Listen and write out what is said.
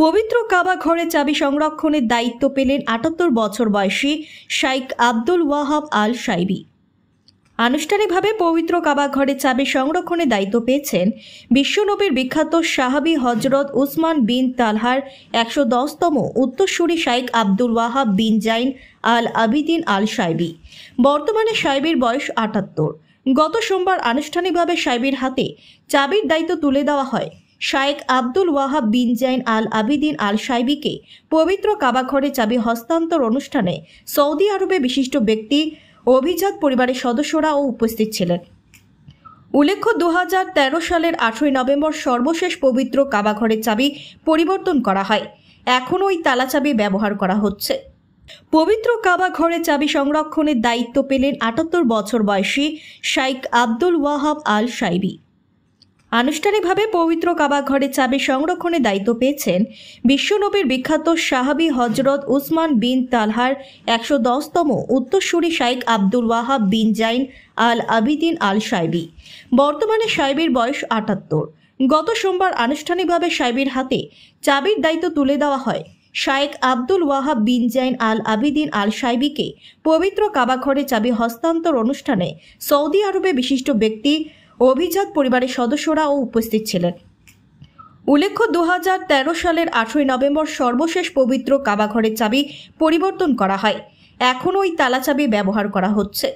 পবিত্র কাবা ঘরে চাবি সংরক্ষণের দায়িত্ব পেলেন ৭৮ বছর বয়সী শাইখ আব্দুল ওয়াহাব আল শাইবি। আনুষ্ঠানিকভাবে পবিত্র কাবা ঘরে চাবি সংরক্ষণের দায়িত্ব পেয়েছেন বিশ্বনবীর বিখ্যাত সাহাবী হযরত উসমান বিন তালহার ১১০তম উত্তরসূরি শাইখ আব্দুল ওয়াহাব বিন জাইন আল আবিদিন আল শাইবি। বর্তমানে শাইবির বয়স ৭৮। গত সোমবার আনুষ্ঠানিকভাবে শাইবির হাতে চাবির দায়িত্ব তুলে দেওয়া হয়। শাইখ আব্দুল ওয়াহাব বিন জাইন আল আবিদিন আল শাইবিকে পবিত্র কাবা ঘরে চাবি হস্তান্তর অনুষ্ঠানে সৌদি আরবে বিশিষ্ট ব্যক্তি, অভিজাত পরিবারের সদস্যরাও উপস্থিত ছিলেন। উল্লেখ্য, ২০১৩ সালের ৮ই নভেম্বর সর্বশেষ পবিত্র কাবা ঘরের চাবি পরিবর্তন করা হয়। এখনও ওই তালা চাবি ব্যবহার করা হচ্ছে। পবিত্র কাবা ঘরে চাবি সংরক্ষণের দায়িত্ব পেলেন ৭৮ বছর বয়সী শাইখ আব্দুল ওয়াহাব আল শাইবি। আনুষ্ঠানিকভাবে পবিত্র কাবা ঘরে চাবি সংরক্ষণের দায়িত্ব পেয়েছেন বিশ্বনবীর বিখ্যাত সাহাবী হযরত উসমান বিন তালহার ১১০তম উত্তরসূরি শাইখ আব্দুল ওয়াহাব বিন জাইন আল আবিদিন আল শাইবি। বর্তমানে শাইবির বয়স ৭৮। গত সোমবার আনুষ্ঠানিকভাবে শাইবির হাতে চাবির দায়িত্ব তুলে দেওয়া হয়। শাইখ আব্দুল ওয়াহাব বিন জাইন আল আবিদিন আল শাইবিকে পবিত্র কাবা ঘরে চাবি হস্তান্তর অনুষ্ঠানে সৌদি আরবে বিশিষ্ট ব্যক্তি, অভিজাত পরিবারের সদস্যরাও উপস্থিত ছিলেন। উল্লেখ্য, ২০১৩ সালের ৮ই নভেম্বর সর্বশেষ পবিত্র কাবা ঘরের চাবি পরিবর্তন করা হয়। এখনও ওই তালা চাবি ব্যবহার করা হচ্ছে।